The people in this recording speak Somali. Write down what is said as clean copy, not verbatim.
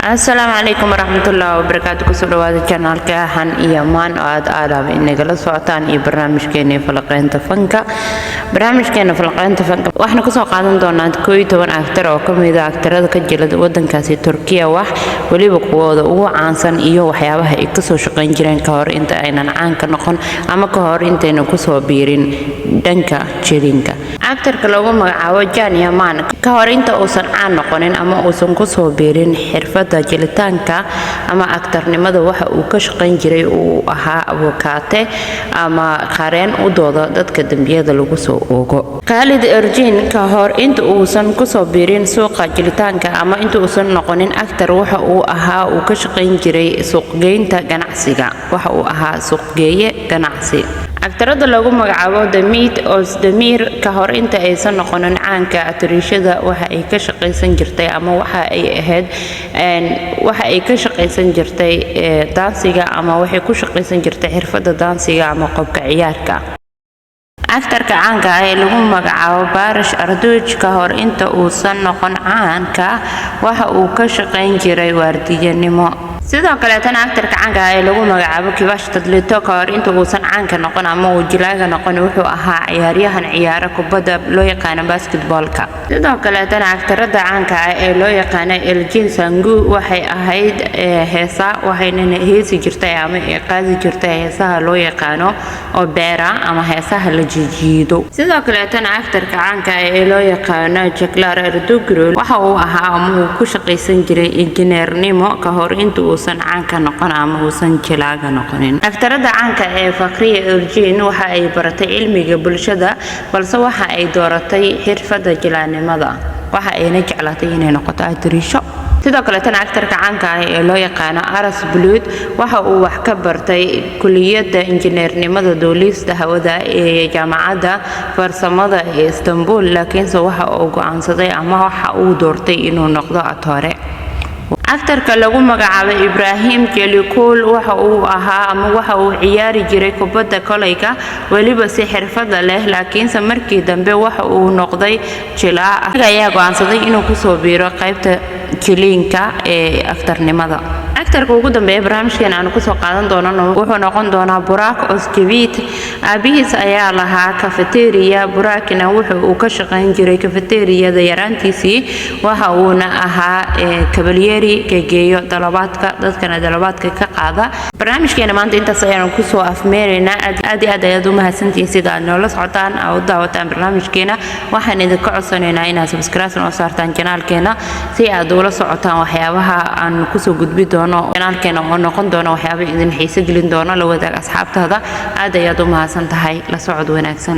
Assalaamu calaykum waraxmatullaahi wabarakaatu. Kusoo dhawaada channelka Han iyo Maan oo aad aadaaba inagala socotaan iyo barnaamijkeena falaqeynta fanka. Barnaamijkeena falaqeynta fanka waxaan ku soo qaadan doonaa 12 actor oo kamid ah actorada ka jilada wadankaasi Turkiya waliba kuwooda ugu caansan iyo waxyaabaha ay ka soo shaqeyn jireen ka hor inta aynan caan ka noqon ama ka hor intayna ku soo biirin dhanka jirinka. Actorka lagu magacaabo Can Yaman ka hor inta uusan caan noqonin ama uusan ku soo biirin xirfadda jilitaanka ama actornimada waxa uu ka shaqeyn jiray uu ahaa abukaate ama qareen u dooda dadka dambiyada lagu soo oogo. Khalid Erjin ka hor inta uusan ku soo biirin suuqa jilitaanka ama inta uusan noqonin actor waxa uu ahaa uu ka shaqeyn jiray suuqgeynta ganacsiga waxa uu ahaa suuqgeeye ganacsi. actorada lagu magacaabo Demet Özdemir ka hor inta aysan noqonin caanka actorishada waxa ay ka shaqeysan jirtay ama waxa ay ka shaqeysan jirtay dansiga ama waxay ku shaqeysan jirtay xirfadda dansiga ama qobka ciyaarka. actorka caanka ah ee lagu magacaabo Barış Arduç ka hor inta uusan noqon caanka waxa uu ka shaqeyn jiray waardiyanimo. sidoo kale tan actorka caanka ah ee lagu magacaabo Kivash Tadlito ka hor inta uusan caanka noqon ama uu jilaaga noqon wuxuu ahaa ciyaaryahan ciyaara kubadda loo yaqaan basketballka. sidoo kale tan actorada caanka ah ee loo yaqaan Elgin Sangu waxay ahayd heesa waxayna heesi jirtay ama qaadi jirtay heesaha loo yaqaano opera ama heesaha la jiido. sidoo kale tan actorka caanka ah ee loo yaqaan Jaclar Ertuğrul waxa uu ahaa ama uu ku shaqeysan jiray injineernimo ka hor inta uusan caanka noqon ama uusan jilaaga noqonin. actorada caanka ee Fakriye Erjin waxa ay baratay cilmiga bulshada balse waxa ay dooratay xirfadda jilaanimada waxa ayna jeclaatay inay noqoto actrice. sidoo kale tan actorka caanka ah ee loo yaqaan Aras Bulut waxa uu wax ka bartay kulliyadda injineernimada duulista hawada ee jaamacadda farsamada ee Istanbul laakiinse waxa uu go'aansaday ama waxa uu doortay inuu noqdo actore. actorka lagu magacaabo Ibrahim Celikol waxa uu ahaa ama waxa uu ciyaari jiray kubadda kolayga waliba si xirfad leh laakiinse markii dambe waxa uu noqday jilaa ayaa go'aansaday inuu ku soo biiro qaybta jilinka ee actornimada. actorka ugu dambeeya barnaamijkeena aan ku soo qaadan doono wuxuu noqon doonaa Burak Özçivit. aabihiis ayaa lahaa cafeteria Burakna wuxuu ka shaqeyn jiray cafeteriyada yaraantiisii waxa uuna ahaa kabalyeeri geeyo dalabaadka dadkana dalabaadka ka qaada. barnaamijkeena maanta intaas ayaan ku soo afmeeraynaa aad ayaad u mahadsantihiin sida aad noola socotaan oo daawataan barnaamijkeena. waxaan idinka codsanaynaa inaad subscribe oo saartaan channelkeena si aad ula socotaan waxyaabaha aan ku soo gudbi doono channelkeena oo noqon doono waxyaabo idin xiiso gelin doono la wadaag asxaabtaada. aad ayaad u mahadsantahay la socod wanaagsan.